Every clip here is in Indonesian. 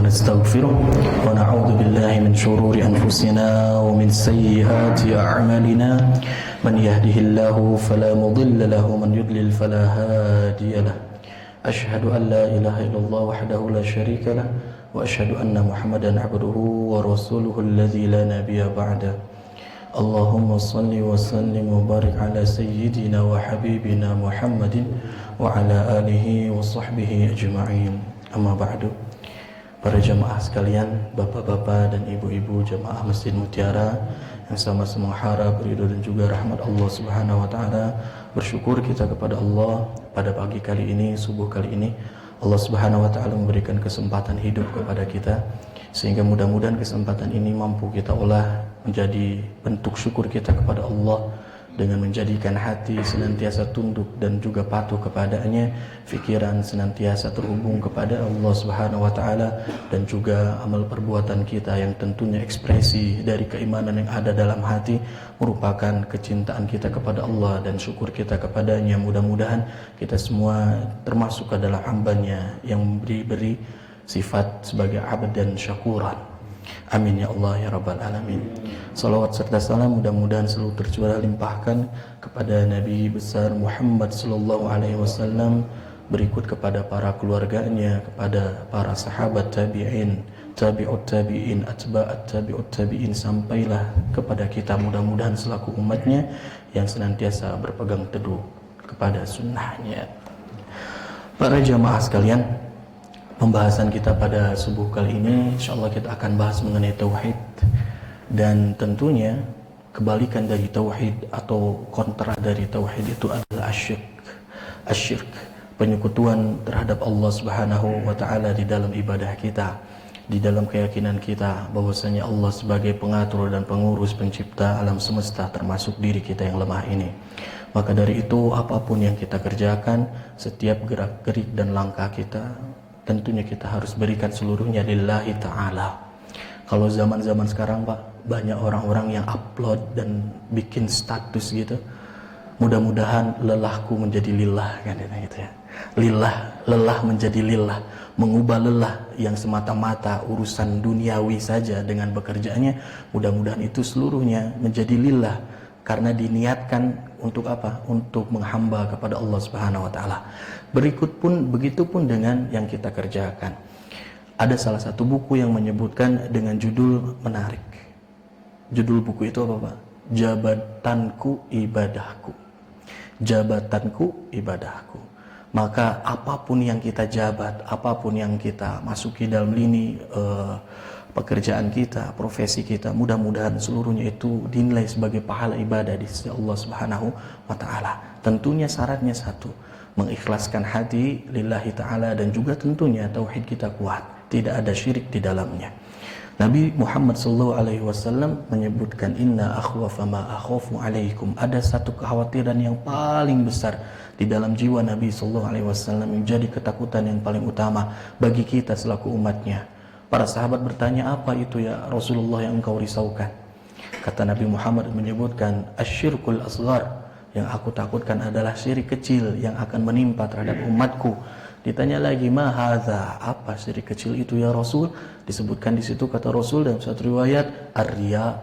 ونستغفره ونعوذ بالله من شرور أنفسنا ومن سيئات أعمالنا من يهده الله فلا مضل له ومن يضلل فلا هادي له أشهد أن لا إله إلا الله وحده لا شريك له وأشهد أن محمدا عبده ورسوله الذي لا نبي بعده اللهم صل وسلم وبارك على سيدنا وحبيبنا محمد وعلى آله وصحبه أجمعين أما بعد. Para jamaah sekalian, bapak-bapak dan ibu-ibu jamaah Masjid Mutiara yang sama-sama mengharap ridho dan juga rahmat Allah Subhanahu wa taala, bersyukur kita kepada Allah pada pagi kali ini, subuh kali ini Allah Subhanahu wa taala memberikan kesempatan hidup kepada kita, sehingga mudah-mudahan kesempatan ini mampu kita olah menjadi bentuk syukur kita kepada Allah dengan menjadikan hati senantiasa tunduk dan juga patuh kepadanya, fikiran senantiasa terhubung kepada Allah Subhanahu wa taala, dan juga amal perbuatan kita yang tentunya ekspresi dari keimanan yang ada dalam hati merupakan kecintaan kita kepada Allah dan syukur kita kepadanya. Mudah-mudahan kita semua termasuk adalah hambanya yang diberi sifat sebagai abd dan syakuran. Amin ya Allah ya Rabbal Alamin. Salawat serta salam mudah-mudahan selalu tercurah limpahkan kepada Nabi besar Muhammad sallallahu alaihi wasallam, berikut kepada para keluarganya, kepada para sahabat tabi'in, tabi'ut tabi'in, atba'at tabi'ut tabi'in, sampailah kepada kita mudah-mudahan selaku umatnya yang senantiasa berpegang teguh kepada sunnahnya. Para jamaah sekalian, pembahasan kita pada subuh kali ini insyaallah kita akan bahas mengenai tauhid, dan tentunya kebalikan dari tauhid atau kontra dari tauhid itu adalah asyirk, penyekutuan terhadap Allah Subhanahu wa taala di dalam ibadah kita, di dalam keyakinan kita bahwasanya Allah sebagai pengatur dan pengurus pencipta alam semesta termasuk diri kita yang lemah ini. Maka dari itu apapun yang kita kerjakan, setiap gerak-gerik dan langkah kita tentunya kita harus berikan seluruhnya lillahi ta'ala. Kalau zaman-zaman sekarang Pak, banyak orang-orang yang upload dan bikin status gitu, mudah-mudahan lelahku menjadi lillah, kan gitu ya. Lelah menjadi lillah, mengubah lelah yang semata-mata urusan duniawi saja dengan bekerjanya, mudah-mudahan itu seluruhnya menjadi lillah, karena diniatkan untuk apa? Untuk menghamba kepada Allah Subhanahu wa taala. Begitupun dengan yang kita kerjakan. Ada salah satu buku yang menyebutkan dengan judul menarik. Judul buku itu apa, Pak? Jabatanku ibadahku. Jabatanku ibadahku. Maka apapun yang kita jabat, apapun yang kita masuki dalam lini pekerjaan kita, profesi kita, mudah-mudahan seluruhnya itu dinilai sebagai pahala ibadah di sisi Allah Subhanahu wa taala. Tentunya syaratnya satu, mengikhlaskan hati lillahi ta'ala, dan juga tentunya tauhid kita kuat, tidak ada syirik di dalamnya. Nabi Muhammad SAW menyebutkan, inna akhwafa ma akhafu alaikum, ada satu kekhawatiran yang paling besar di dalam jiwa Nabi SAW, menjadi ketakutan yang paling utama bagi kita selaku umatnya. Para sahabat bertanya, apa itu ya Rasulullah yang engkau risaukan? Kata Nabi Muhammad menyebutkan, asyirkul asghar, yang aku takutkan adalah syirik kecil yang akan menimpa terhadap umatku. Ditanya lagi, ma hadza, apa syirik kecil itu ya Rasul? Disebutkan di situ kata Rasul dalam satu riwayat, ar-riya.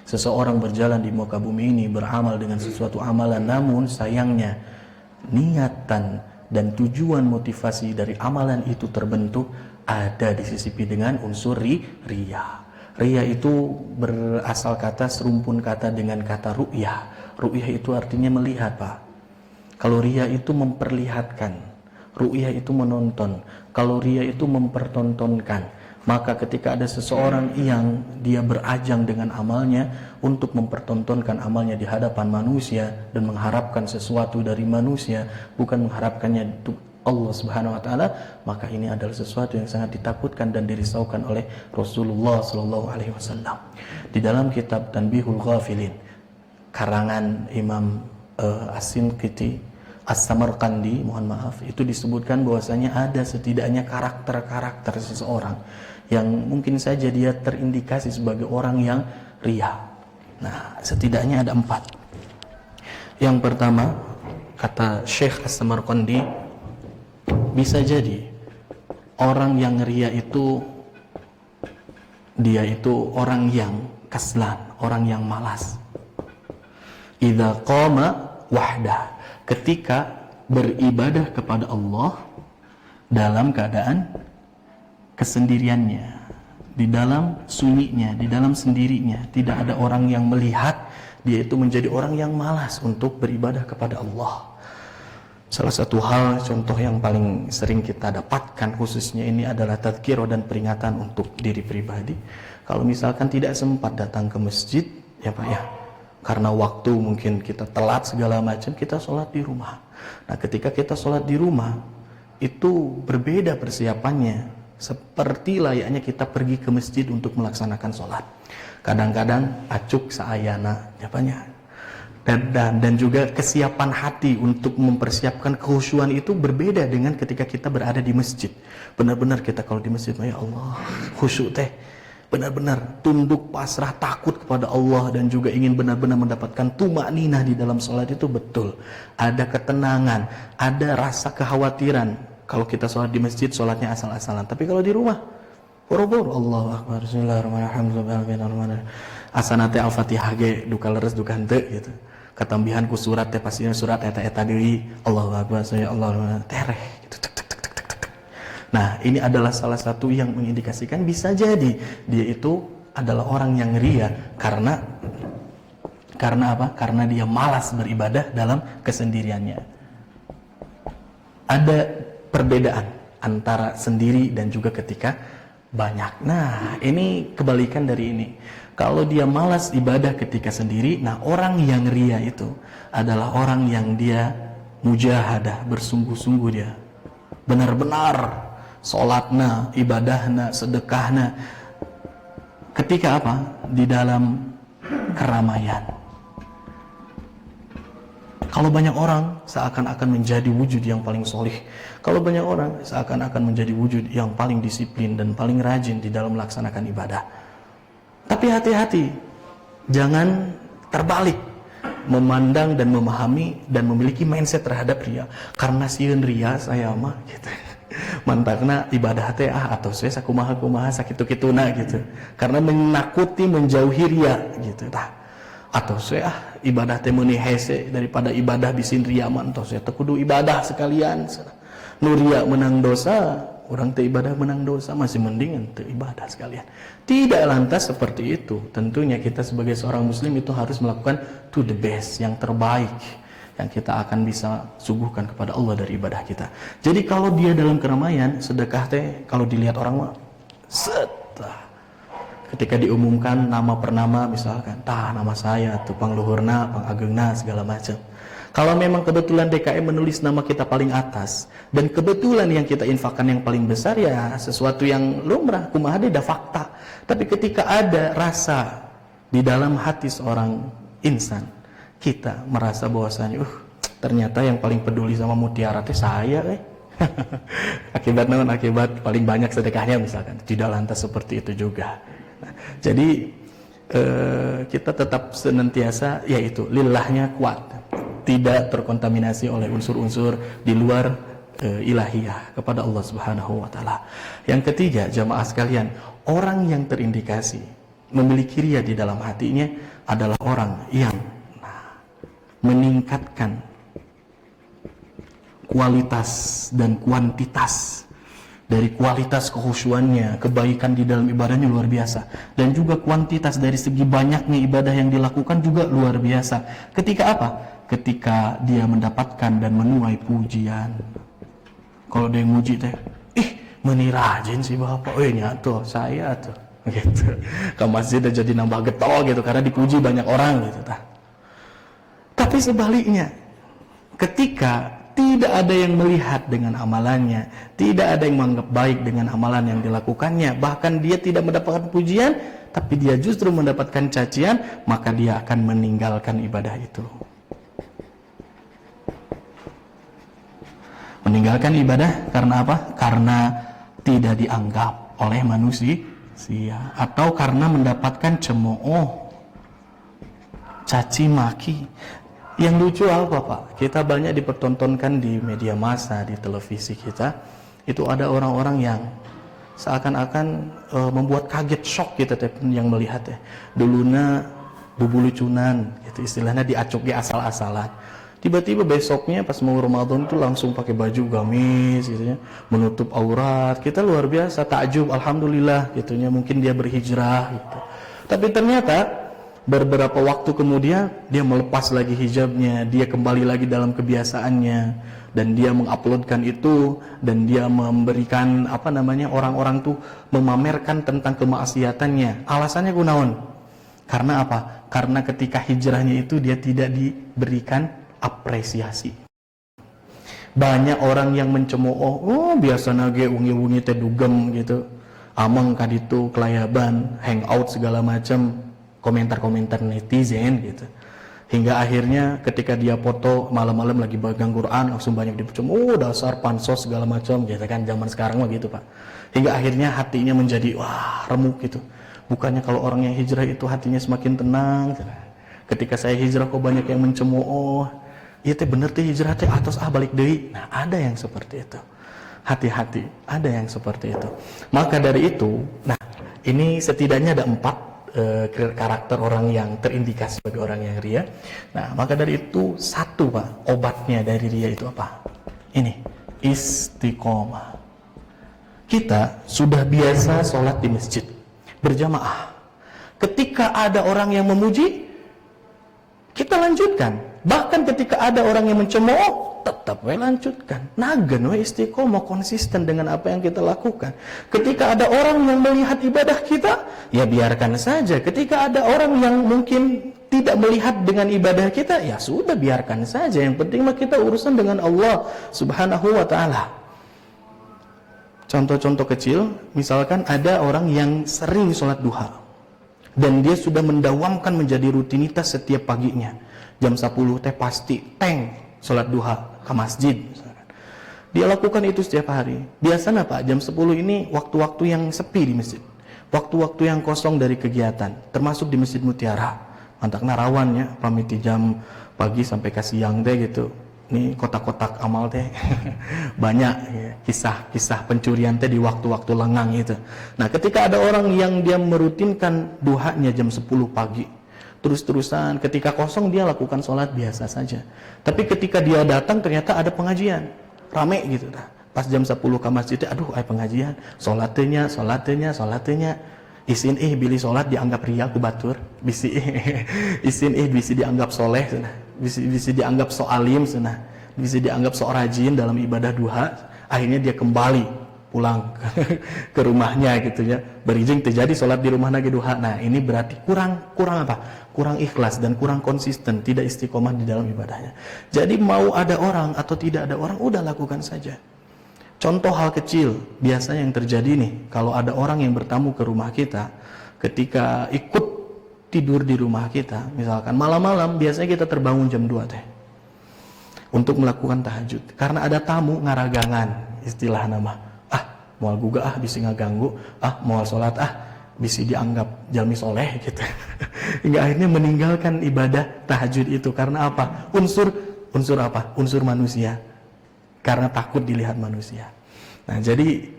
Seseorang berjalan di muka bumi ini beramal dengan sesuatu amalan, namun sayangnya niatan dan tujuan motivasi dari amalan itu terbentuk ada disisipi dengan unsur riya. Riya itu berasal kata, serumpun kata dengan kata ru'yah. Ru'yah itu artinya melihat, Pak. Kalau riya itu memperlihatkan, ru'yah itu menonton, kalau riya itu mempertontonkan. Maka ketika ada seseorang yang dia berajang dengan amalnya untuk mempertontonkan amalnya di hadapan manusia dan mengharapkan sesuatu dari manusia, bukan mengharapkannya untuk Allah Subhanahu wa taala, maka ini adalah sesuatu yang sangat ditakutkan dan dirisaukan oleh Rasulullah sallallahu alaihi wasallam. Di dalam kitab Tanbihul Ghafilin karangan Imam As-Sinqiti As-Samarqandi, mohon maaf, itu disebutkan bahwasanya ada setidaknya karakter-karakter seseorang yang mungkin saja dia terindikasi sebagai orang yang riya. Nah, setidaknya ada 4. Yang pertama, kata Syekh As-Samarqandi, bisa jadi orang yang ria itu dia itu orang yang kaslan, orang yang malas. Idza qama wahdah, ketika beribadah kepada Allah dalam keadaan kesendiriannya, di dalam sunyinya, di dalam sendirinya, tidak ada orang yang melihat, dia itu menjadi orang yang malas untuk beribadah kepada Allah. Salah satu hal, contoh yang paling sering kita dapatkan khususnya ini adalah tadzkirah dan peringatan untuk diri pribadi. Kalau misalkan tidak sempat datang ke masjid, ya Pak ya, karena waktu mungkin kita telat segala macam, kita sholat di rumah. Nah, ketika kita sholat di rumah, itu berbeda persiapannya, seperti layaknya kita pergi ke masjid untuk melaksanakan sholat. Kadang-kadang acuk saayana, apanya? Dan juga kesiapan hati untuk mempersiapkan kekhusyuan itu berbeda dengan ketika kita berada di masjid. Benar-benar kita kalau di masjid, ya Allah, khusyuk teh. Benar-benar tunduk, pasrah, takut kepada Allah, dan juga ingin benar-benar mendapatkan tumakninah di dalam sholat itu betul. Ada ketenangan, ada rasa kekhawatiran. Kalau kita sholat di masjid, sholatnya asal-asalan. Tapi kalau di rumah, boro-boro, Allahu Akbar, Bismillahirrahmanirrahim. Asanate Al-Fatihah ge duka leres duka henteu gitu. Katambihan ku surat teh pastinya surat eta-eta deui. Allahu Akbar, Allah tereh gitu. Nah, ini adalah salah satu yang mengindikasikan bisa jadi dia itu adalah orang yang ria karena apa? Karena dia malas beribadah dalam kesendiriannya. Ada perbedaan antara sendiri dan juga ketika banyak. Nah, ini kebalikan dari ini. Kalau dia malas ibadah ketika sendiri, nah orang yang ria itu adalah orang yang dia mujahadah, bersungguh-sungguh dia. Benar-benar sholatna, ibadahna, sedekahna. Ketika apa? Di dalam keramaian. Kalau banyak orang seakan-akan menjadi wujud yang paling solih. Kalau banyak orang seakan-akan menjadi wujud yang paling disiplin dan paling rajin di dalam melaksanakan ibadah. Tapi hati-hati, jangan terbalik memandang dan memahami dan memiliki mindset terhadap ria. Karena sieun ria saya mah gitu. Mantakna ibadah teh atau saya sakumaha-kumaha sakitu-kituna gitu. Karena menakuti menjauhi ria gitu. Tah. Atau saya ibadah teh meuni hese daripada ibadah bisin ria mah entos saya teh kudu ibadah sekalian. Nu ria menang dosa, orang teh ibadah menang dosa, masih mending ente ibadah sekalian. Tidak lantas seperti itu. Tentunya kita sebagai seorang muslim itu harus melakukan to the best, yang terbaik yang kita akan bisa suguhkan kepada Allah dari ibadah kita. Jadi kalau dia dalam keramaian, sedekah teh kalau dilihat orang mah set. Ketika diumumkan nama per nama misalkan, nama saya tuh pangluhurna, pangagengna segala macam. Kalau memang kebetulan DKM menulis nama kita paling atas dan kebetulan yang kita infakkan yang paling besar, ya sesuatu yang lumrah, kumaha dah fakta. Tapi ketika ada rasa di dalam hati seorang insan, kita merasa bahwasanya ternyata yang paling peduli sama mutiara teh saya akibat naon? Akibat paling banyak sedekahnya misalkan. Tidak lantas seperti itu juga. Nah, jadi kita tetap senantiasa yaitu lillahnya kuat, tidak terkontaminasi oleh unsur-unsur di luar ilahiyah kepada Allah Subhanahu wa taala. Yang ketiga, jamaah sekalian, orang yang terindikasi memiliki ria di dalam hatinya adalah orang yang meningkatkan kualitas dan kuantitas dari kualitas kekhusyuannya, kebaikan di dalam ibadahnya luar biasa, dan juga kuantitas dari segi banyaknya ibadah yang dilakukan juga luar biasa. Ketika apa? Ketika dia mendapatkan dan menuai pujian. Kalau dia muji teh, meuni rajin sih bapak, nyatu saya tuh, gitu. Ke masjid udah jadi nambah getol gitu karena dipuji banyak orang gitu. Tapi sebaliknya, ketika tidak ada yang melihat dengan amalannya, tidak ada yang menganggap baik dengan amalan yang dilakukannya, bahkan dia tidak mendapatkan pujian, tapi dia justru mendapatkan cacian, maka dia akan meninggalkan ibadah itu. Meninggalkan ibadah karena apa? Karena tidak dianggap oleh manusia, atau karena mendapatkan cemooh, caci maki. Yang lucu apa Pak? Kita banyak dipertontonkan di media massa, di televisi kita, itu ada orang-orang yang seakan-akan membuat kaget, shock kita yang melihatnya. Duluna bubulucunan, itu istilahnya diacuk di asal-asalan. Tiba-tiba besoknya pas mau Ramadan itu langsung pakai baju gamis gitu ya, menutup aurat. Kita luar biasa takjub, alhamdulillah gitunya, mungkin dia berhijrah gitu. Tapi ternyata beberapa waktu kemudian dia melepas lagi hijabnya, dia kembali lagi dalam kebiasaannya, dan dia menguploadkan itu, dan dia memberikan orang-orang tuh memamerkan tentang kemaksiatannya. Alasannya gunawan. Karena apa? Karena ketika hijrahnya itu dia tidak diberikan apresiasi. Banyak orang yang mencemooh, biasa nage ungi-ungi teh dugem gitu, ameng kaditu kelayaban, hangout segala macam, komentar-komentar netizen gitu. Hingga akhirnya ketika dia foto malam-malam lagi pegang Quran, langsung banyak dicem, dasar pansos segala macam gitu kan, zaman sekarang mah gitu Pak. Hingga akhirnya hatinya menjadi remuk gitu. Bukannya kalau orang yang hijrah itu hatinya semakin tenang. Ketika saya hijrah kok banyak yang mencemooh. Iya teh bener teh hijrah teh atos balik deui. Nah, ada yang seperti itu. Hati-hati, ada yang seperti itu. Maka dari itu, nah ini setidaknya ada 4 karakter orang yang terindikasi sebagai orang yang ria. Nah, maka dari itu satu Pak, obatnya dari ria itu apa? Ini, istiqomah. Kita sudah biasa sholat di masjid berjamaah. Ketika ada orang yang memuji, kita lanjutkan. Bahkan ketika ada orang yang mencemooh, tetap lanjutkan. Nagen istiqomah, konsisten dengan apa yang kita lakukan. Ketika ada orang yang melihat ibadah kita, ya biarkan saja. Ketika ada orang yang mungkin tidak melihat dengan ibadah kita, ya sudah biarkan saja. Yang penting mah kita urusan dengan Allah Subhanahu wa ta'ala. Contoh-contoh kecil, misalkan ada orang yang sering sholat duha dan dia sudah mendawamkan menjadi rutinitas setiap paginya. Jam 10 teh pasti sholat duha ke masjid misalkan. Dia lakukan itu setiap hari. Biasanya Pak, jam 10 ini waktu-waktu yang sepi di masjid, waktu-waktu yang kosong dari kegiatan, termasuk di Masjid Mutiara. Mantakna rawan ya, pamiti jam pagi sampai ke siang deh gitu. Ini kotak-kotak amal teh banyak ya, kisah-kisah pencurian teh di waktu-waktu lengang itu. Nah, ketika ada orang yang dia merutinkan duhanya jam 10 pagi, terus-terusan, ketika kosong dia lakukan sholat biasa saja. Tapi ketika dia datang ternyata ada pengajian, rame gitu. Nah, pas jam 10 ke masjid, aduh ada pengajian, sholatnya, isin bilih sholat dianggap ria ku batur, bisi isin bisi dianggap soleh, bisi dianggap so alim, bisi dianggap so rajin dalam ibadah duha. Akhirnya dia kembali pulang ke rumahnya gitu ya, berijing terjadi sholat di rumah lagi duha. Nah, ini berarti kurang apa? Kurang ikhlas dan kurang konsisten, tidak istiqomah di dalam ibadahnya. Jadi mau ada orang atau tidak ada orang, udah lakukan saja. Contoh hal kecil, biasanya yang terjadi nih, kalau ada orang yang bertamu ke rumah kita, ketika ikut tidur di rumah kita, misalkan malam-malam, biasanya kita terbangun jam 2 teh, untuk melakukan tahajud. Karena ada tamu ngaragangan, istilah nama, moal guga bisi ngaganggu, moal sholat bisi dianggap jalmi soleh gitu. Hingga akhirnya meninggalkan ibadah tahajud itu. Karena apa? Unsur apa? Unsur manusia. Karena takut dilihat manusia. Nah, jadi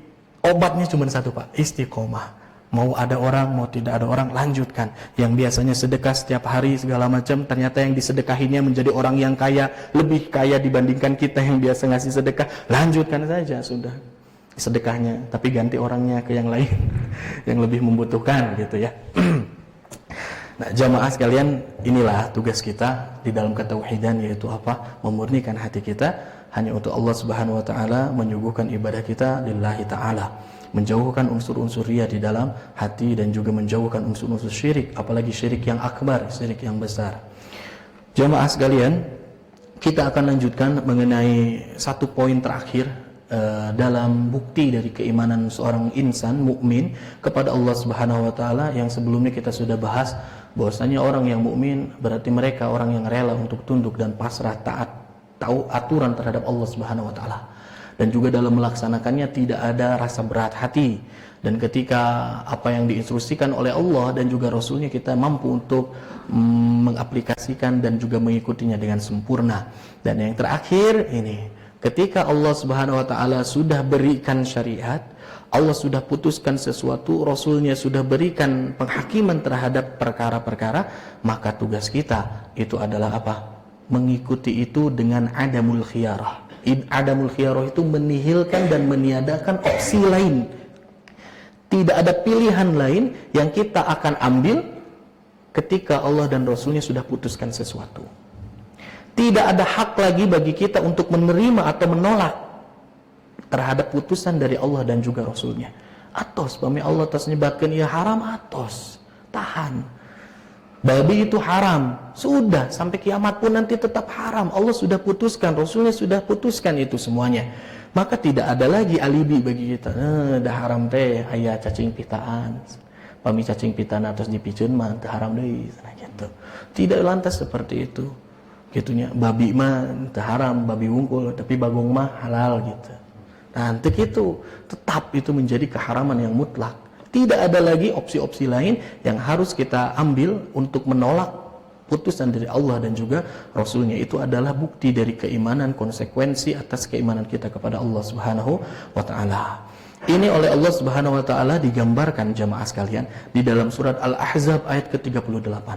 obatnya cuma satu Pak, istiqomah. Mau ada orang, mau tidak ada orang, lanjutkan. Yang biasanya sedekah setiap hari segala macam, ternyata yang disedekahinya menjadi orang yang kaya, lebih kaya dibandingkan kita yang biasa ngasih sedekah, lanjutkan saja sudah sedekahnya, tapi ganti orangnya ke yang lain yang lebih membutuhkan gitu ya. Nah, jamaah sekalian, inilah tugas kita di dalam ketauhidan, yaitu apa? Memurnikan hati kita hanya untuk Allah Subhanahu wa taala, menyuguhkan ibadah kita lillahi taala, menjauhkan unsur-unsur riya di dalam hati dan juga menjauhkan unsur-unsur syirik, apalagi syirik yang akbar, syirik yang besar. Jamaah sekalian, kita akan lanjutkan mengenai satu poin terakhir dalam bukti dari keimanan seorang insan mukmin kepada Allah Subhanahu wa taala, yang sebelumnya kita sudah bahas bahwasanya orang yang mukmin berarti mereka orang yang rela untuk tunduk dan pasrah, taat, tahu aturan terhadap Allah Subhanahu wa taala, dan juga dalam melaksanakannya tidak ada rasa berat hati. Dan ketika apa yang diinstruksikan oleh Allah dan juga Rasulnya, kita mampu untuk mengaplikasikan dan juga mengikutinya dengan sempurna. Dan yang terakhir ini, Ketika Allah Subhanahu wa taala sudah berikan syariat, Allah sudah putuskan sesuatu, Rasulnya sudah berikan penghakiman terhadap perkara-perkara, maka tugas kita itu adalah apa? Mengikuti itu dengan adamul khiyarah. Adamul khiyarah itu menihilkan dan meniadakan opsi lain. Tidak ada pilihan lain yang kita akan ambil ketika Allah dan Rasulnya sudah putuskan sesuatu. Tidak ada hak lagi bagi kita untuk menerima atau menolak terhadap putusan dari Allah dan juga Rasulnya. Atos, pami Allah atas nyebatkan ia haram, atos, tahan. Babi itu haram, sudah sampai kiamat pun nanti tetap haram. Allah sudah putuskan, Rasulnya sudah putuskan itu semuanya. Maka tidak ada lagi alibi bagi kita. Dah haram teh, ayah cacing pitaan. Pami cacing pitaan atas dipicun mah, teh haram deh, gitu. Tidak lantas seperti itu. Gitunya, babi mah teh haram, babi wungkul, tapi bagong mah halal gitu. Nanti itu tetap itu menjadi keharaman yang mutlak. Tidak ada lagi opsi-opsi lain yang harus kita ambil untuk menolak putusan dari Allah dan juga Rasulnya. Itu adalah bukti dari keimanan, konsekuensi atas keimanan kita kepada Allah Subhanahu wa ta'ala. Ini oleh Allah Subhanahu wa ta'ala digambarkan jamaah sekalian di dalam surat Al-Ahzab ayat ke-38.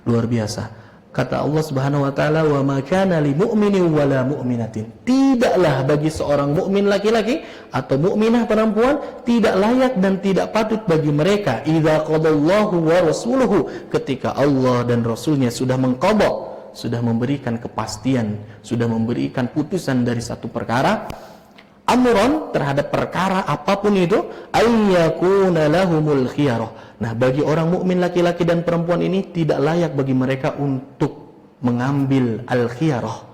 Luar biasa. Kata Allah Subhanahu wa taala, "Wa ma kana lil mu'minin wa la mu'minatin." Tidaklah bagi seorang mukmin laki-laki atau mukminah perempuan tidak layak dan tidak patut bagi mereka idza qadallahu wa rasuluhu, ketika Allah dan Rasulnya sudah mengqadha, sudah memberikan kepastian, sudah memberikan putusan dari satu perkara, amron terhadap perkara apapun itu, ayyakuna lahumul khiyarah. Nah, bagi orang mukmin laki-laki dan perempuan ini tidak layak bagi mereka untuk mengambil al-khiyarah.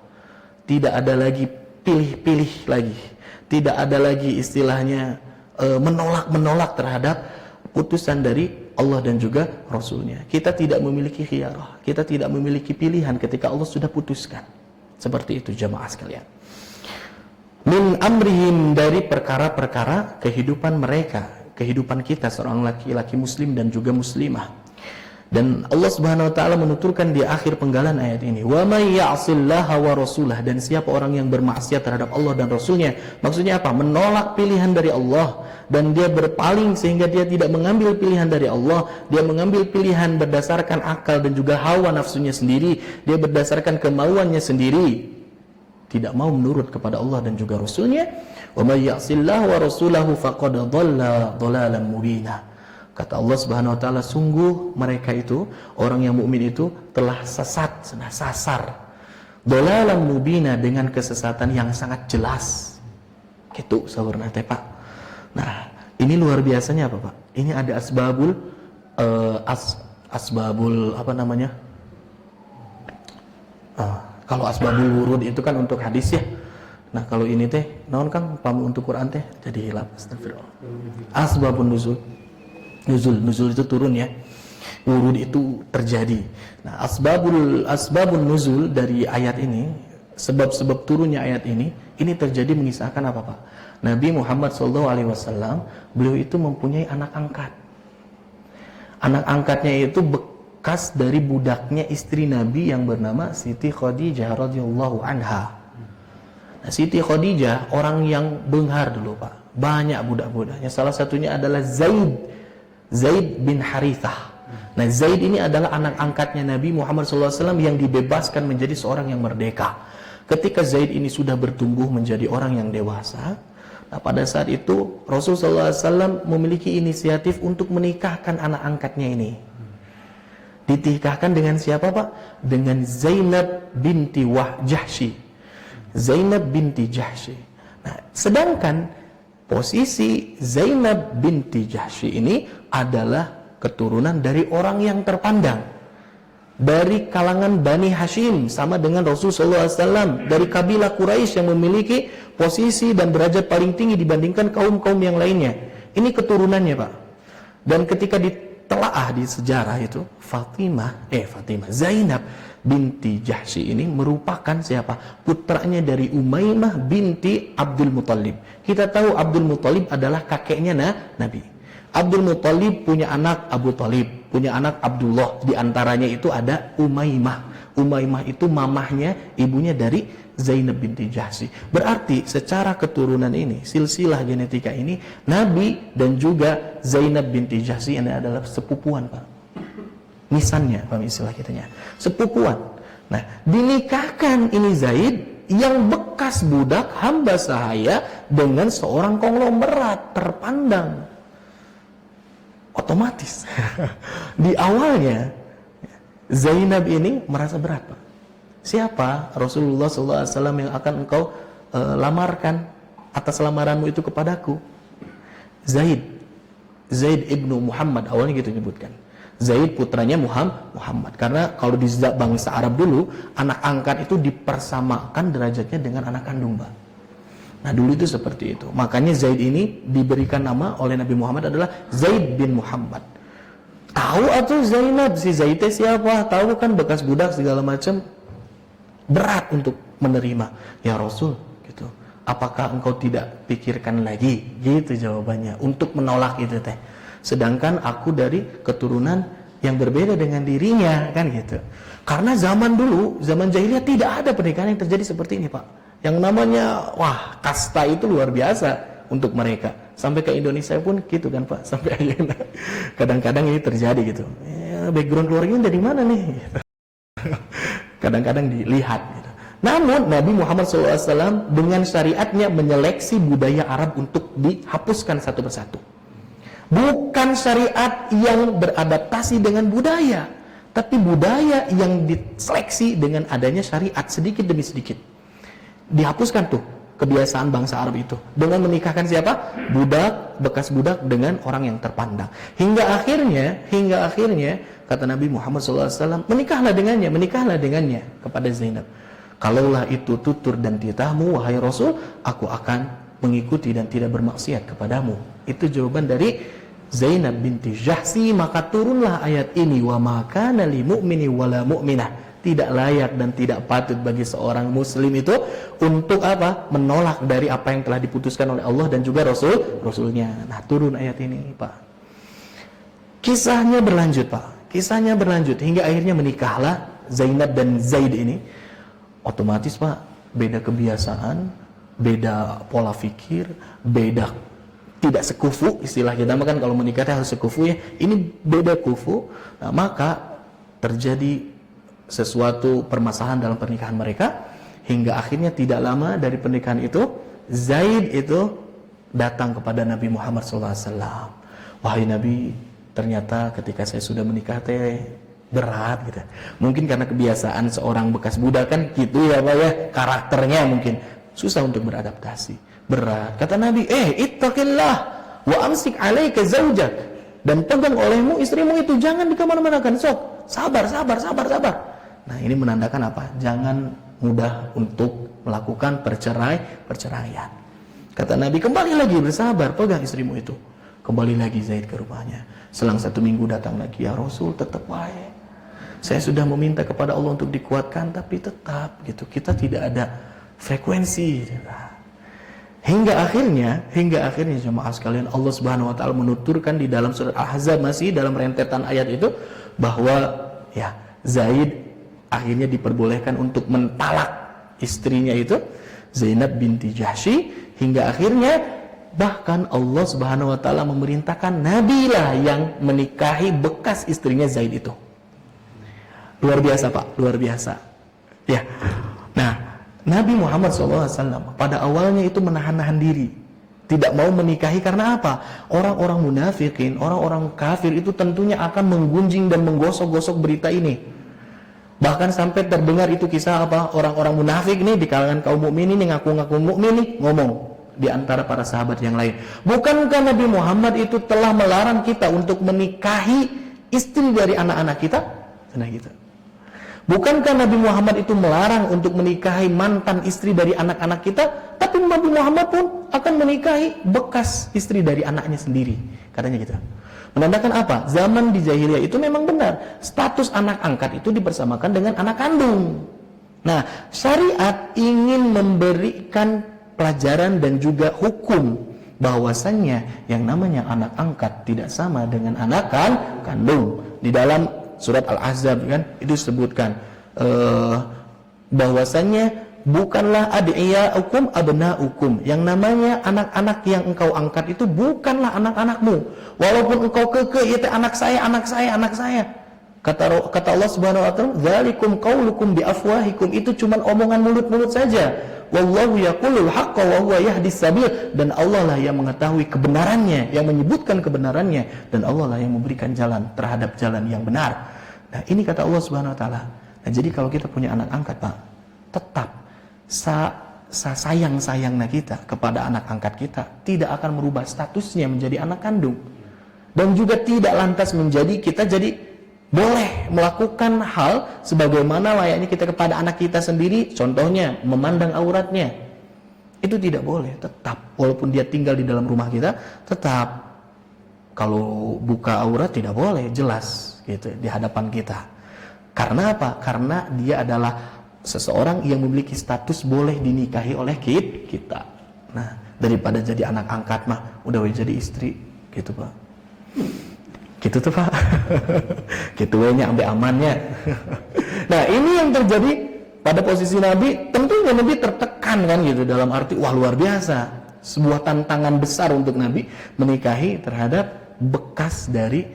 Tidak ada lagi pilih-pilih lagi. Tidak ada lagi istilahnya menolak-menolak terhadap putusan dari Allah dan juga Rasulnya. Kita tidak memiliki khiyarah. Kita tidak memiliki pilihan ketika Allah sudah putuskan. Seperti itu jamaah sekalian. Min amrihim, dari perkara-perkara kehidupan mereka, kehidupan kita seorang laki-laki muslim dan juga muslimah. Dan Allah Subhanahu wa taala menuturkan di akhir penggalan ayat ini, wa may ya'sillaha wa rasulah, dan siapa orang yang bermaksiat terhadap Allah dan Rasulnya. Maksudnya apa? Menolak pilihan dari Allah dan dia berpaling sehingga dia tidak mengambil pilihan dari Allah, dia mengambil pilihan berdasarkan akal dan juga hawa nafsunya sendiri, dia berdasarkan kemauannya sendiri, tidak mau menurut kepada Allah dan juga Rasulnya. Wa may ya'sillahu wa rasulahu faqad dhalla dhalalan mubina. Kata Allah Subhanahu wa taala, sungguh mereka itu, orang yang mukmin itu telah sesat, sudah sasar. Dhalalan mubina, dengan kesesatan yang sangat jelas. Gitu saurna teh Pak. Nah, ini luar biasanya apa Pak? Ini ada asbabul asbabul apa namanya? Kalau asbabul wurud itu kan untuk hadis ya. Nah kalau ini teh, naon Kang, pamu untuk Quran teh jadi hilap. Astagfirullah. Asbabun nuzul. Nuzul itu turun ya. Wurud itu terjadi. Nah, asbabun nuzul dari ayat ini, sebab-sebab turunnya ayat ini terjadi mengisahkan apa Pak? Nabi Muhammad SAW, beliau itu mempunyai anak angkat. Anak angkatnya itu bekas dari budaknya istri Nabi yang bernama Siti Khadijah radhiyallahu anha. Nah, Siti Khadijah orang yang benghar dulu Pak, banyak budak-budaknya. Salah satunya adalah Zaid bin Harithah. Nah, Zaid ini adalah anak angkatnya Nabi Muhammad SAW yang dibebaskan menjadi seorang yang merdeka. Ketika Zaid ini sudah bertumbuh menjadi orang yang dewasa, nah pada saat itu Rasulullah SAW memiliki inisiatif untuk menikahkan anak angkatnya ini. Dinikahkan dengan siapa Pak? Dengan Zainab binti Jahsy. Zainab binti Jahsy. Nah, sedangkan posisi Zainab binti Jahsy ini adalah keturunan dari orang yang terpandang, dari kalangan Bani Hashim, sama dengan Rasulullah SAW, dari kabilah Quraisy yang memiliki posisi dan derajat paling tinggi dibandingkan kaum-kaum yang lainnya. Ini keturunannya Pak. Dan ketika ditelaah di sejarah itu, Zainab binti Jahsy ini merupakan siapa? Putranya dari Umaymah binti Abdul Muthalib. Kita tahu Abdul Muthalib adalah kakeknya Nabi. Abdul Muthalib punya anak Abu Thalib, punya anak Abdullah. Di antaranya itu ada Umaymah. Umaymah itu mamahnya, ibunya dari Zainab binti Jahsy. Berarti secara keturunan ini, silsilah genetika ini, Nabi dan juga Zainab binti Jahsy ini adalah sepupuan, Pak. Nisannya, Pak, istilah kitanya. Sepupuan. Nah, dinikahkan ini Zaid yang bekas budak hamba sahaya dengan seorang konglomerat terpandang. Otomatis. Di awalnya Zainab ini merasa berat, Pak. Siapa Rasulullah SAW yang akan engkau lamarkan atas lamaranmu itu kepadaku? Zaid ibnu Muhammad, awalnya gitu nyebutkan. Zaid putranya Muhammad. Karena kalau di bangsa Arab dulu, anak angkat itu dipersamakan derajatnya dengan anak kandung, Pak. Nah, dulu itu seperti itu. Makanya Zaid ini diberikan nama oleh Nabi Muhammad adalah Zaid bin Muhammad. Tahu atau Zainab, si Zaid siapa? Tahu kan, bekas budak segala macam. Berat untuk menerima. Ya Rasul, gitu. Apakah engkau tidak pikirkan lagi? Gitu jawabannya. Untuk menolak itu teh. Sedangkan aku dari keturunan yang berbeda dengan dirinya, kan gitu. Karena zaman dulu, zaman jahiliyah tidak ada pernikahan yang terjadi seperti ini, Pak. Yang namanya, wah, kasta itu luar biasa untuk mereka. Sampai ke Indonesia pun gitu kan, Pak. Sampai akhirnya kadang-kadang ini terjadi gitu. Ya, background keluarganya dari mana nih? Gitu. Kadang-kadang dilihat gitu. Namun Nabi Muhammad SAW dengan syariatnya menyeleksi budaya Arab untuk dihapuskan satu persatu. Bukan syariat yang beradaptasi dengan budaya, tapi budaya yang diseleksi dengan adanya syariat sedikit demi sedikit. Dihapuskan tuh kebiasaan bangsa Arab itu dengan menikahkan siapa? Budak, bekas budak dengan orang yang terpandang. Hingga akhirnya kata Nabi Muhammad SAW, menikahlah dengannya kepada Zainab. Kalaulah itu tutur dan titahmu, wahai Rasul, aku akan mengikuti dan tidak bermaksiat kepadamu. Itu jawaban dari Zainab binti Jahsy. Maka turunlah ayat ini, wa ma kana lil mu'mini wala mu'minah. Tidak layak dan tidak patut bagi seorang muslim itu untuk apa? Menolak dari apa yang telah diputuskan oleh Allah dan juga Rasulnya. Nah, turun ayat ini, Pak. Kisahnya berlanjut, Pak. Kisahnya berlanjut hingga akhirnya menikahlah Zainab dan Zaid ini. Otomatis, Pak, beda kebiasaan, beda pola pikir, beda tidak sekufu, istilah kita kan kalau menikah harus sekufu ya. Ini beda kufu. Nah, maka terjadi sesuatu permasalahan dalam pernikahan mereka hingga akhirnya tidak lama dari pernikahan itu Zaid itu datang kepada Nabi Muhammad SAW. Wahai Nabi, ternyata ketika saya sudah menikah teh berat gitu. Mungkin karena kebiasaan seorang bekas budak kan gitu ya, Pak ya, karakternya mungkin susah untuk beradaptasi. Berat. Kata Nabi, ittaqillah wa amsik alaika zaujak, dan pegang olehmu istrimu itu, jangan dikemana-manakan, sok. Sabar. Nah, ini menandakan apa? Jangan mudah untuk melakukan perceraian. Kata Nabi, kembali lagi bersabar, pegang istrimu itu. Kembali lagi Zaid ke rumahnya. Selang 1 minggu datang lagi, ya Rasul, tetap baik. Saya sudah meminta kepada Allah untuk dikuatkan, tapi tetap gitu, kita tidak ada frekuensi. Hingga akhirnya jemaah sekalian, Allah Subhanahu wa taala menuturkan di dalam surat Al-Ahzab, masih dalam rentetan ayat itu, bahwa ya Zaid akhirnya diperbolehkan untuk mentalak istrinya itu Zainab binti Jahsy, hingga akhirnya bahkan Allah Subhanahu wa taala memerintahkan Nabi lah yang menikahi bekas istrinya Zaid itu. Luar biasa, Pak, luar biasa. Ya. Nah, Nabi Muhammad SAW pada awalnya itu menahan-nahan diri, tidak mau menikahi. Karena apa? Orang-orang munafikin, orang-orang kafir itu tentunya akan menggunjing dan menggosok-gosok berita ini. Bahkan sampai terdengar itu kisah apa? Orang-orang munafik nih di kalangan kaum mukminin yang ngaku-ngaku mukmin nih ngomong di antara para sahabat yang lain, bukankah Nabi Muhammad itu telah melarang kita untuk menikahi istri dari anak-anak kita? Nah gitu. Bukankah Nabi Muhammad itu melarang untuk menikahi mantan istri dari anak-anak kita? Tapi Nabi Muhammad pun akan menikahi bekas istri dari anaknya sendiri. Katanya gitu. Menandakan apa? Zaman di jahiliyah itu memang benar, status anak angkat itu dipersamakan dengan anak kandung. Nah, syariat ingin memberikan pelajaran dan juga hukum bahwasannya yang namanya anak angkat tidak sama dengan anak kandung. Di dalam surat Al-Ahzab kan itu disebutkan bahwasannya bukanlah ad'iyaukum abnaukum. Yang namanya anak-anak yang engkau angkat itu bukanlah anak-anakmu. Walaupun engkau kekeh, itu anak saya, anak saya, anak saya. Kata Allah Subhanahu wa taala, "Dzalikum qaulukum biafwahikum." Itu cuma omongan mulut-mulut saja. Wallahu yaqulul haqqa wa huwa yahdis sabil. Dan Allah lah yang mengetahui kebenarannya, yang menyebutkan kebenarannya, dan Allah lah yang memberikan jalan terhadap jalan yang benar. Nah, ini kata Allah Subhanahu wa taala. Nah, jadi kalau kita punya anak angkat, Pak, tetap sayang-sayangnya kita kepada anak angkat kita tidak akan merubah statusnya menjadi anak kandung. Dan juga tidak lantas menjadi kita jadi boleh melakukan hal sebagaimana layaknya kita kepada anak kita sendiri, contohnya memandang auratnya. Itu tidak boleh, tetap walaupun dia tinggal di dalam rumah kita, tetap kalau buka aurat tidak boleh, jelas gitu di hadapan kita. Karena apa? Karena dia adalah seseorang yang memiliki status boleh dinikahi oleh kita. Nah, daripada jadi anak angkat mah udah jadi istri gitu, Pak. Gitu tuh, Pak. Gitu nya ambil amannya. Nah, ini yang terjadi pada posisi Nabi. Tentunya Nabi tertekan kan gitu, dalam arti wah luar biasa, sebuah tantangan besar untuk Nabi menikahi terhadap bekas dari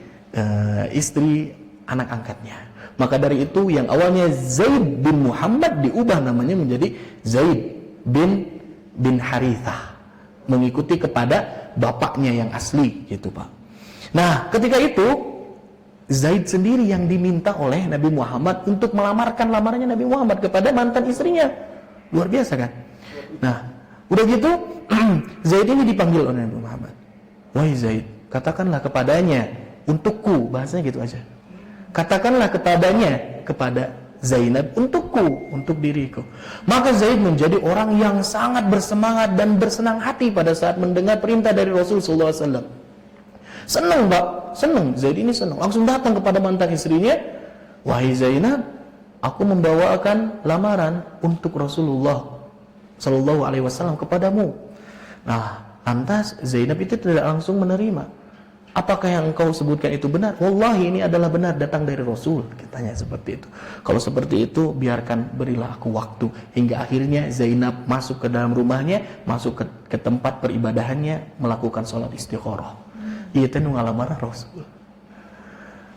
istri anak angkatnya. Maka dari itu yang awalnya Zaid bin Muhammad diubah namanya menjadi Zaid bin Harithah, mengikuti kepada bapaknya yang asli gitu, Pak. Nah, ketika itu Zaid sendiri yang diminta oleh Nabi Muhammad untuk melamarkan lamarannya Nabi Muhammad kepada mantan istrinya. Luar biasa kan? Nah, udah gitu Zaid ini dipanggil oleh Nabi Muhammad. Wahai Zaid, katakanlah kepadanya untukku, bahasanya gitu aja. Katakanlah kepadanya, kepada Zainab, untukku, untuk diriku. Maka Zaid menjadi orang yang sangat bersemangat dan bersenang hati pada saat mendengar perintah dari Rasulullah SAW. Senang, Pak, senang. Zaid ini senang. Langsung datang kepada mantan istrinya. Wahai Zainab, aku membawakan lamaran untuk Rasulullah Sallallahu Alaihi Wasallam kepadamu. Nah, lantas Zainab itu tidak langsung menerima. Apakah yang engkau sebutkan itu benar? Wallahi ini adalah benar, datang dari Rasul. Katanya seperti itu. Kalau seperti itu, biarkan, berilah aku waktu. Hingga akhirnya Zainab masuk ke dalam rumahnya, masuk ke tempat peribadahannya, melakukan sholat istikharah. Iya, itu ngalamar Rasul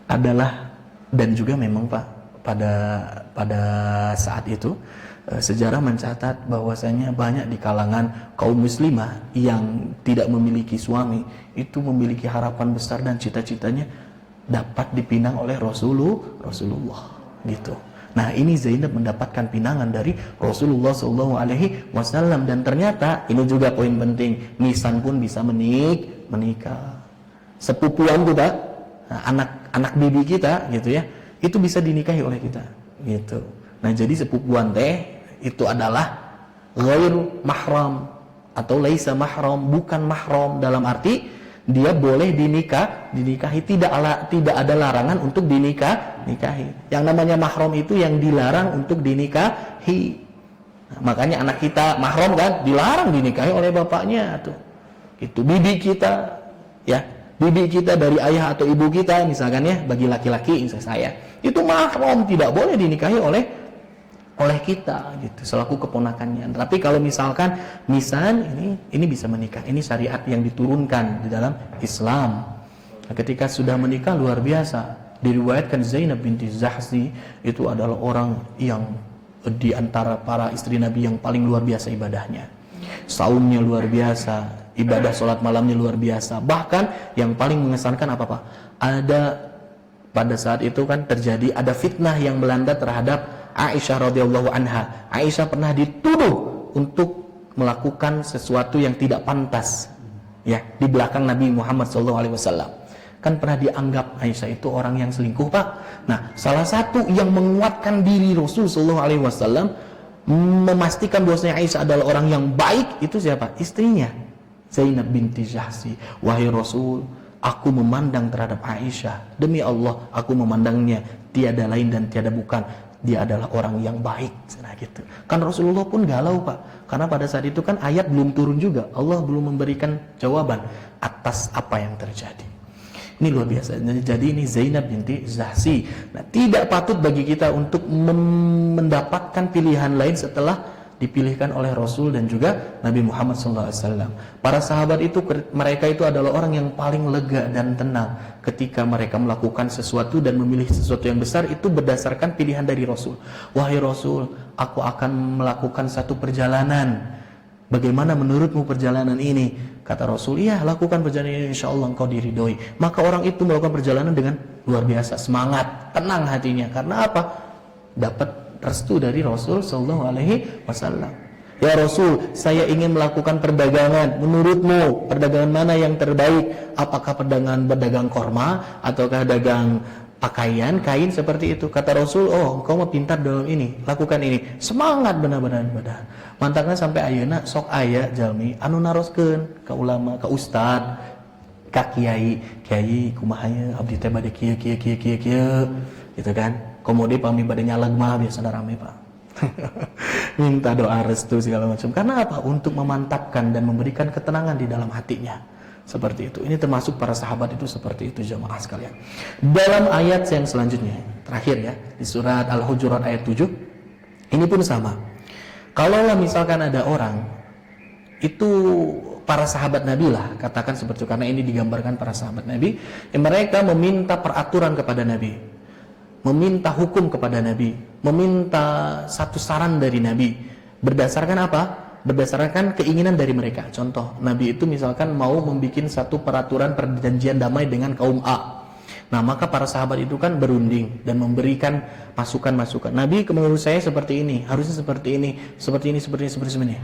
adalah. Dan juga memang, Pak, pada saat itu sejarah mencatat bahwasanya banyak di kalangan kaum muslimah yang tidak memiliki suami itu memiliki harapan besar dan cita-citanya dapat dipinang oleh Rasulullah gitu. Nah, ini Zainab mendapatkan pinangan dari Rasulullah SAW. Dan ternyata ini juga poin penting, nisan pun bisa menikah. Sepupuan kita, anak bibi kita gitu ya, itu bisa dinikahi oleh kita gitu. Nah, jadi sepupuan teh itu adalah ghair mahram atau laisa mahram, bukan mahram dalam arti dia boleh dinikahi, tidak ada larangan untuk nikahi. Yang namanya mahram itu yang dilarang untuk dinikahi. Nah, makanya anak kita mahram kan dilarang dinikahi oleh bapaknya tuh. Itu bibi kita ya. Bibi kita dari ayah atau ibu kita misalkan ya, bagi laki-laki misalnya saya, itu mahram, tidak boleh dinikahi oleh kita gitu selaku keponakannya. Tapi kalau misalkan ini bisa menikah, ini syariat yang diturunkan di dalam Islam. Nah, ketika sudah menikah luar biasa. Diriwayatkan Zainab binti Jahsy itu adalah orang yang di antara para istri Nabi yang paling luar biasa ibadahnya. Saumnya luar biasa, ibadah sholat malamnya luar biasa. Bahkan yang paling mengesankan apa, Pak? Ada pada saat itu kan terjadi ada fitnah yang melanda terhadap Aisyah radhiyallahu anha. Aisyah pernah dituduh untuk melakukan sesuatu yang tidak pantas ya di belakang Nabi Muhammad SAW. Kan pernah dianggap Aisyah itu orang yang selingkuh, Pak. Nah, salah satu yang menguatkan diri Rasul SAW, memastikan bahwasanya Aisyah adalah orang yang baik, itu siapa? Istrinya, Zainab binti Jahsy. Wahai Rasul, aku memandang terhadap Aisyah, demi Allah aku memandangnya tiada lain dan tiada bukan, dia adalah orang yang baik. Nah, gitu. Kan Rasulullah pun galau, Pak, karena pada saat itu kan ayat belum turun juga, Allah belum memberikan jawaban atas apa yang terjadi. Ini luar biasa. Jadi ini Zainab binti Jahsy. Nah, tidak patut bagi kita untuk mendapatkan pilihan lain setelah dipilihkan oleh Rasul dan juga Nabi Muhammad SAW. Para sahabat itu, mereka itu adalah orang yang paling lega dan tenang ketika mereka melakukan sesuatu dan memilih sesuatu yang besar, itu berdasarkan pilihan dari Rasul. Wahai Rasul, aku akan melakukan satu perjalanan. Bagaimana menurutmu perjalanan ini? Kata Rasul, iya, lakukan perjalanan ini, insya Allah engkau diridhoi. Maka orang itu melakukan perjalanan dengan luar biasa, semangat, tenang hatinya. Karena apa? Dapat restu dari Rasul Sallallahu Alaihi Wasallam. Ya Rasul, saya ingin melakukan perdagangan. Menurutmu perdagangan mana yang terbaik? Apakah berdagang korma ataukah dagang pakaian, kain seperti itu? Kata Rasul, oh engkau mau pintar dalam ini, lakukan ini. Semangat benar-benar. Mantapnya sampai ayeuna sok aya jalmi anu naroskeun ka ulama, ka ustad, ka kiai kumaha abdi teh bade kieu gitu kan. Komode pami bade nyaleg mah biasana rame, Pak. Minta doa restu segala macam. Karena apa? Untuk memantapkan dan memberikan ketenangan di dalam hatinya. Seperti itu. Ini termasuk para sahabat itu seperti itu, jamaah sekalian. Dalam ayat yang selanjutnya, terakhir ya, di surat Al-Hujurat ayat 7, ini pun sama. Kalaulah misalkan ada orang itu para sahabat Nabi lah, katakan seperti itu, karena ini digambarkan para sahabat Nabi, mereka meminta peraturan kepada Nabi, meminta hukum kepada Nabi, meminta satu saran dari Nabi, berdasarkan apa? Berdasarkan keinginan dari mereka. Contoh, Nabi itu misalkan mau membuat satu peraturan perjanjian damai dengan kaum A. Nah, maka para sahabat itu kan berunding dan memberikan masukan-masukan. Nabi, menurut saya seperti ini, harusnya seperti ini, seperti ini.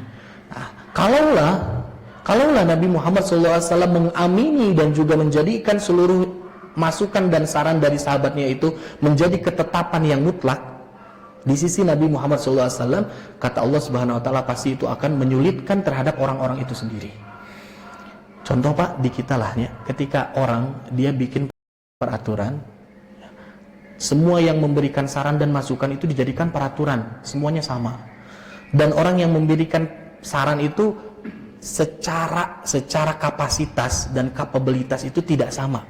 Nah, kalaulah Nabi Muhammad SAW mengamini dan juga menjadikan seluruh masukan dan saran dari sahabatnya itu menjadi ketetapan yang mutlak di sisi Nabi Muhammad SAW, kata Allah Subhanahu Wa Taala, pasti itu akan menyulitkan terhadap orang-orang itu sendiri. Contoh, Pak, di kita lah ya, ketika orang dia bikin peraturan, semua yang memberikan saran dan masukan itu dijadikan peraturan, semuanya sama. Dan orang yang memberikan saran itu secara kapasitas dan kapabilitas itu tidak sama.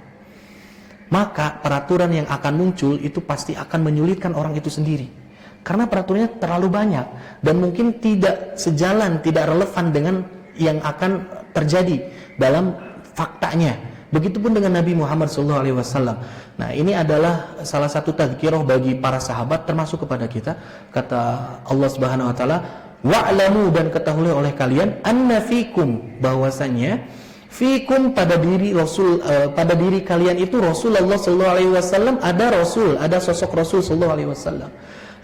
Maka peraturan yang akan muncul itu pasti akan menyulitkan orang itu sendiri. Karena peraturannya terlalu banyak dan mungkin tidak sejalan, tidak relevan dengan yang akan terjadi dalam faktanya. Begitupun dengan Nabi Muhammad SAW. Nah, ini adalah salah satu tazkirah bagi para sahabat, termasuk kepada kita. Kata Allah Subhanahu Wa Taala, wa'lamu, dan ketahui oleh kalian, anna fikum, bahwasanya fikum pada diri Rasul, pada diri kalian itu Rasulullah SAW, ada sosok Rasul SAW.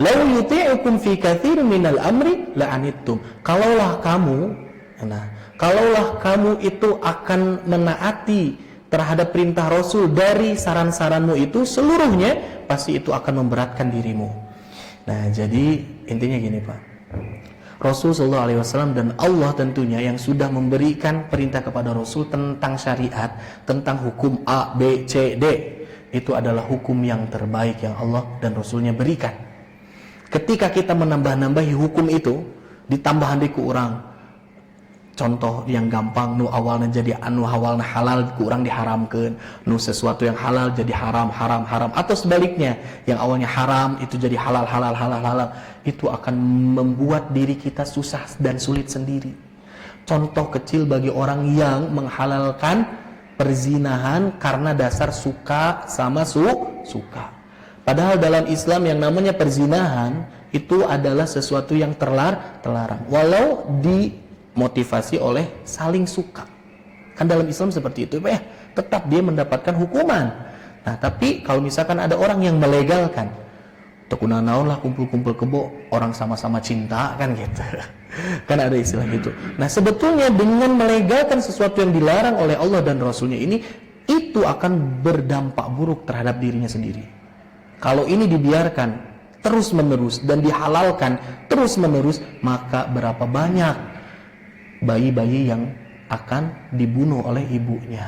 Lau yuti'ukum fi katsir minal amri la'anittum. Kalaulah kamu itu akan menaati terhadap perintah Rasul dari saran-saranmu itu seluruhnya, pasti itu akan memberatkan dirimu. Nah, jadi intinya gini, Pak. Rasul SAW dan Allah tentunya yang sudah memberikan perintah kepada Rasul tentang syariat, tentang hukum A, B, C, D, itu adalah hukum yang terbaik yang Allah dan Rasulnya berikan. Ketika kita menambah-nambahi hukum itu, ditambahan di kurang. Contoh yang gampang, nu awalnya jadi anu awalnya halal kurang diharamkan, nu sesuatu yang halal jadi haram, atau sebaliknya, yang awalnya haram itu jadi halal, itu akan membuat diri kita susah dan sulit sendiri. Contoh kecil bagi orang yang menghalalkan perzinahan karena dasar suka sama suka. Padahal dalam Islam yang namanya perzinahan itu adalah sesuatu yang terlarang, walau dimotivasi oleh saling suka. Kan dalam Islam seperti itu, tetap dia mendapatkan hukuman. Nah, tapi kalau misalkan ada orang yang melegalkan, tekuna naon lah kumpul-kumpul kebo, orang sama-sama cinta, kan gitu. Kan ada istilah gitu. Nah, sebetulnya dengan melegalkan sesuatu yang dilarang oleh Allah dan Rasulnya ini, itu akan berdampak buruk terhadap dirinya sendiri. Kalau ini dibiarkan terus-menerus dan dihalalkan terus-menerus, maka berapa banyak bayi-bayi yang akan dibunuh oleh ibunya.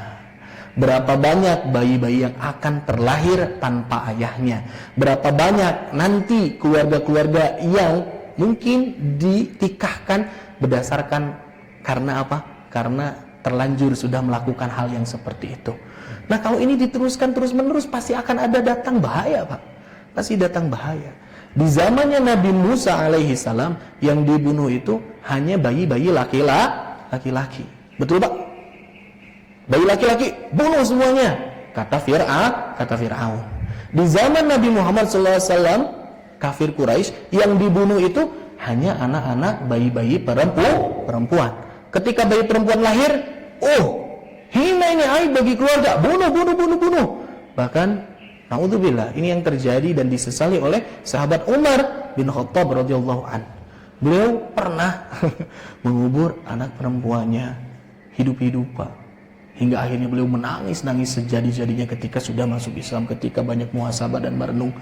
Berapa banyak bayi-bayi yang akan terlahir tanpa ayahnya. Berapa banyak nanti keluarga-keluarga yang mungkin ditikahkan berdasarkan karena apa? Karena terlanjur sudah melakukan hal yang seperti itu. Nah, kalau ini diteruskan terus-menerus, pasti akan ada datang bahaya, Pak. Pasti datang bahaya. Di zamannya Nabi Musa alaihi salam yang dibunuh itu hanya bayi-bayi laki-laki. Betul Pak? Bayi laki-laki bunuh semuanya, kata Fir'aun. Di zaman Nabi Muhammad SAW, kafir Quraisy yang dibunuh itu hanya anak-anak, bayi-bayi perempuan. Ketika bayi perempuan lahir, hina ini aib bagi keluarga, bunuh. Bahkan naudzubillah, ini yang terjadi dan disesali oleh sahabat Umar bin Khattab radhiyallahu an. Beliau pernah mengubur anak perempuannya hidup-hidup Pak. Hingga akhirnya beliau menangis sejadi-jadinya ketika sudah masuk Islam, ketika banyak muhasabah dan merenung.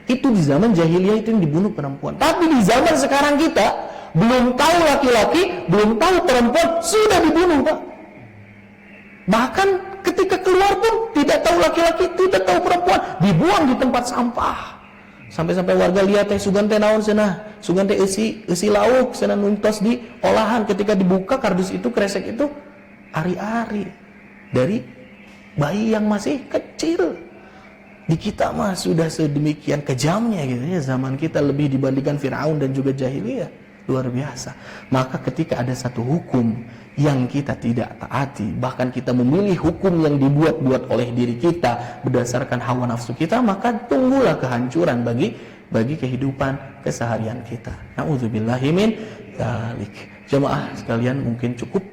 Itu di zaman jahiliyah itu yang dibunuh perempuan. Tapi di zaman sekarang kita belum tahu laki-laki, belum tahu perempuan, sudah dibunuh Pak. Bahkan ketika keluar pun tidak tahu laki-laki, tidak tahu perempuan, dibuang di tempat sampah. Sampai-sampai warga lihat sugan teh naon cenah, sugan teh eusi lauk cenah nuntos di olahan. Ketika dibuka kardus itu, kresek itu ari-ari dari bayi yang masih kecil. Di kita mah sudah sedemikian kejamnya gitu ya, zaman kita lebih dibandingkan Fir'aun dan juga jahiliyah, luar biasa. Maka ketika ada satu hukum yang kita tidak taati, bahkan kita memilih hukum yang dibuat-buat oleh diri kita berdasarkan hawa nafsu kita, maka tunggulah kehancuran bagi kehidupan keseharian kita. Na'udzubillahi min dzalik. Jemaah sekalian, mungkin cukup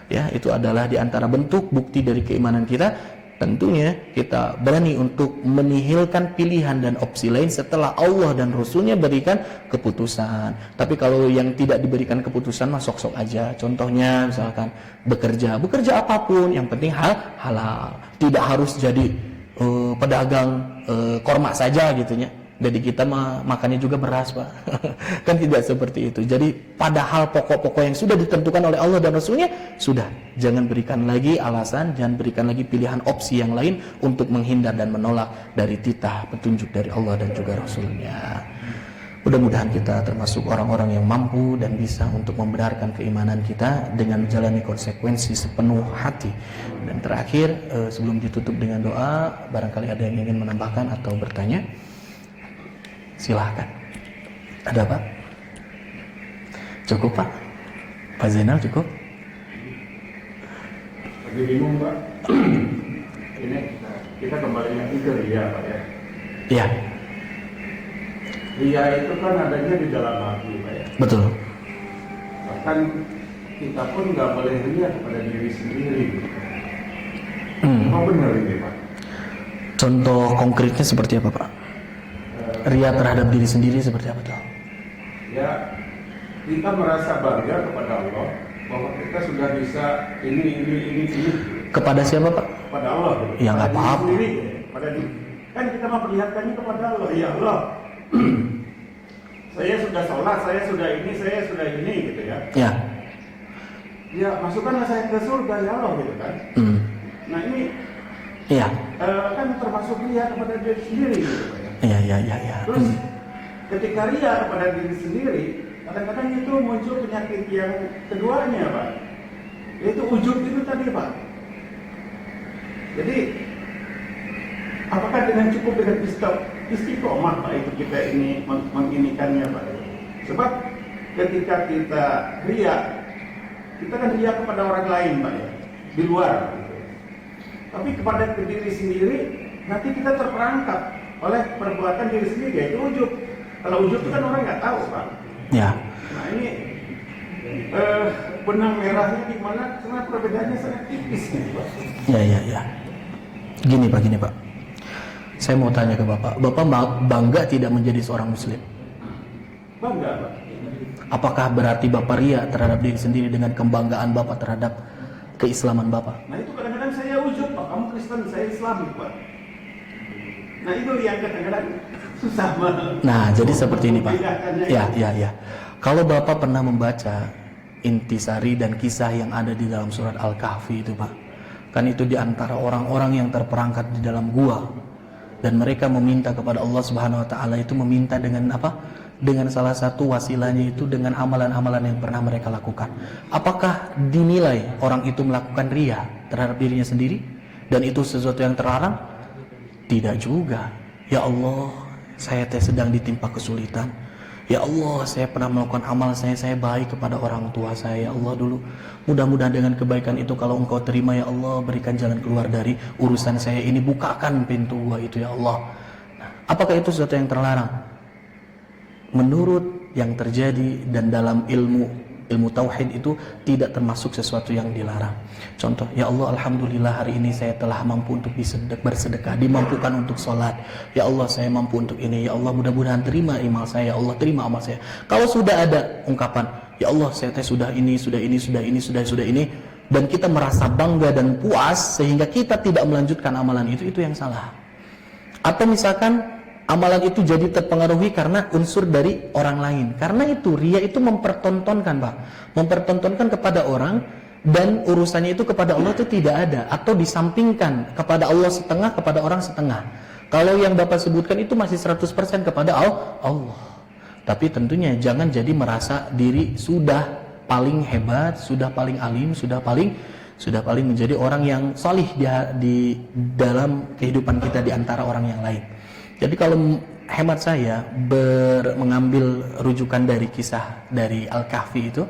ya, itu adalah di antara bentuk bukti dari keimanan kita. Tentunya kita berani untuk menihilkan pilihan dan opsi lain setelah Allah dan Rasulnya berikan keputusan. Tapi kalau yang tidak diberikan keputusan mah sok-sok aja. Contohnya misalkan bekerja apapun, yang penting halal. Tidak harus jadi pedagang korma saja gitunya. Jadi kita makannya juga beras Pak. Kan tidak seperti itu. Jadi pada hal pokok-pokok yang sudah ditentukan oleh Allah dan Rasulnya, sudah, jangan berikan lagi alasan, jangan berikan lagi pilihan opsi yang lain untuk menghindar dan menolak dari titah petunjuk dari Allah dan juga Rasulnya. Mudah-mudahan kita termasuk orang-orang yang mampu dan bisa untuk membenarkan keimanan kita dengan menjalani konsekuensi sepenuh hati. Dan terakhir, sebelum ditutup dengan doa, barangkali ada yang ingin menambahkan atau bertanya, silahkan. Ada Pak? Cukup Pak? Pak Zainal cukup? Lagi bingung Pak. Ini kita kembali lagi ke ria Pak ya. Iya. Ria itu kan adanya di dalam hati Pak ya. Betul. Bahkan kita pun nggak boleh ria kepada diri sendiri. Apa benar ini Pak? Contoh konkretnya seperti apa Pak? Ria terhadap diri sendiri seperti apa tuh? Ya, kita merasa bangga kepada Allah bahwa kita sudah bisa ini. Kepada siapa Pak? Kepada Allah. Ya nggak apa-apa. Pada diri. Kan kita memperlihatkannya kepada Allah. Ya Allah, saya sudah sholat, saya sudah ini gitu ya. Ya. Ya, masukkanlah saya ke surga ya Allah gitu kan. Nah ini Iya. Kan termasuk ria kepada diri sendiri gitu Pak ya. Iya. Terus ketika ria kepada diri sendiri, kadang-kadang itu muncul penyakit yang keduanya Pak, yaitu ujub itu tadi Pak. Jadi apakah dengan cukup dengan istiqomah Pak itu kita ini menginikannya Pak? Sebab ketika kita ria, kita kan ria kepada orang lain Pak ya, di luar gitu. Tapi kepada diri sendiri nanti kita terperangkap oleh perbuatan diri sendiri, yaitu ujub. Kalau ujub itu kan orang nggak tahu Pak. Ya. Nah ini benang merahnya di mana? Karena perbedaannya sangat tipis nih Pak. Ya. Gini Pak. Saya mau tanya ke Bapak. Bapak bangga tidak menjadi seorang Muslim? Bangga Pak. Apakah berarti Bapak ria terhadap diri sendiri dengan kebanggaan Bapak terhadap keislaman Bapak? Nah itu kadang-kadang saya ujub Pak. Kamu Kristen, saya Islam Pak. Nah itu yang kadang-kadang susah banget. Nah jadi seperti ini Pak. Ya. Kalau Bapak pernah membaca intisari dan kisah yang ada di dalam surat Al-Kahfi itu Pak, kan itu di antara orang-orang yang terperangkap di dalam gua, dan mereka meminta kepada Allah Subhanahu Wa Taala itu meminta dengan apa? Dengan salah satu wasilahnya itu dengan amalan-amalan yang pernah mereka lakukan. Apakah dinilai orang itu melakukan ria terhadap dirinya sendiri dan itu sesuatu yang terlarang? Tidak juga. Ya Allah, saya teh sedang ditimpa kesulitan. Ya Allah, saya pernah melakukan amal saya baik kepada orang tua saya, ya Allah dulu. Mudah-mudahan dengan kebaikan itu kalau Engkau terima, ya Allah, berikan jalan keluar dari urusan saya ini, bukakan pintu gua itu, ya Allah. Nah, apakah itu sesuatu yang terlarang? Menurut yang terjadi dan dalam ilmu tauhid itu tidak termasuk sesuatu yang dilarang. Contoh, ya Allah, alhamdulillah hari ini saya telah mampu untuk bersedekah, dimampukan untuk sholat. Ya Allah, saya mampu untuk ini. Ya Allah, mudah-mudahan terima amal saya. Ya Allah, terima amal saya. Kalau sudah ada ungkapan, ya Allah, saya sudah ini, sudah ini, dan kita merasa bangga dan puas sehingga kita tidak melanjutkan amalan itu yang salah. Atau misalkan amalan itu jadi terpengaruhi karena unsur dari orang lain. Karena itu riya itu mempertontonkan, Pak. Mempertontonkan kepada orang dan urusannya itu kepada Allah itu tidak ada, atau disampingkan kepada Allah setengah, kepada orang setengah. Kalau yang Bapak sebutkan itu masih 100% kepada Allah. Tapi tentunya jangan jadi merasa diri sudah paling hebat, sudah paling alim, sudah paling menjadi orang yang salih di dalam kehidupan kita di antara orang yang lain. Jadi kalau hemat saya mengambil rujukan dari kisah dari Al-Kahfi itu,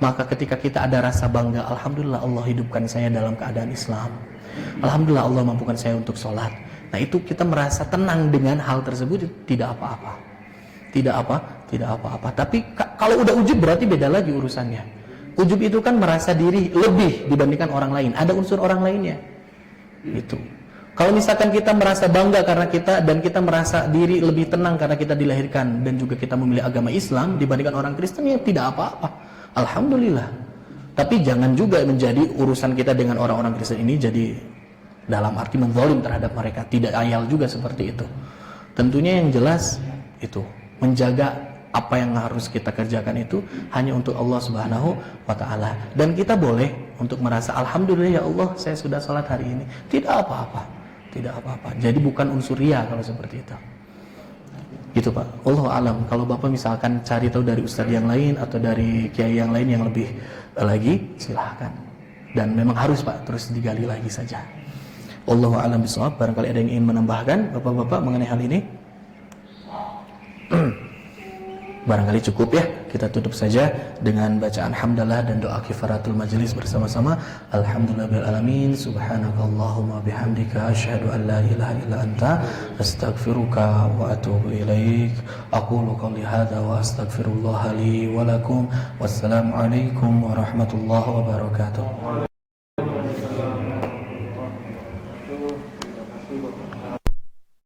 maka ketika kita ada rasa bangga, alhamdulillah Allah hidupkan saya dalam keadaan Islam, alhamdulillah Allah mampukan saya untuk sholat. Nah itu kita merasa tenang dengan hal tersebut, tidak apa-apa. Tapi kalau udah ujub berarti beda lagi urusannya. Ujub itu kan merasa diri lebih dibandingkan orang lain, ada unsur orang lainnya. Itu. Kalau misalkan kita merasa bangga karena kita merasa diri lebih tenang karena kita dilahirkan dan juga kita memilih agama Islam dibandingkan orang Kristen, ya tidak apa-apa, alhamdulillah. Tapi jangan juga menjadi urusan kita dengan orang-orang Kristen ini jadi dalam arti menzalim terhadap mereka, tidak ayal juga seperti itu. Tentunya yang jelas itu menjaga apa yang harus kita kerjakan itu hanya untuk Allah Subhanahu wa Ta'ala. Dan kita boleh untuk merasa alhamdulillah ya Allah saya sudah sholat hari ini, tidak apa-apa. Jadi bukan unsur riya kalau seperti itu. Gitu Pak. Wallahu alam. Kalau Bapak misalkan cari tahu dari ustadz yang lain atau dari kiai yang lain yang lebih lagi, silahkan. Dan memang harus Pak, terus digali lagi saja. Wallahu alam bishawab. Barangkali ada yang ingin menambahkan Bapak-bapak mengenai hal ini? Barangkali cukup ya. Kita tutup saja dengan bacaan hamdalah dan doa kifaratul majlis bersama-sama. Alhamdulillahil alamin, subhanakallahumma bihamdika asyhadu an la ilaha illa anta astaghfiruka wa atubu ilaik. Aqulu qouli hadza wa astaghfirullah li wa lakum. Wassalamu alaikum warahmatullahi wabarakatuh.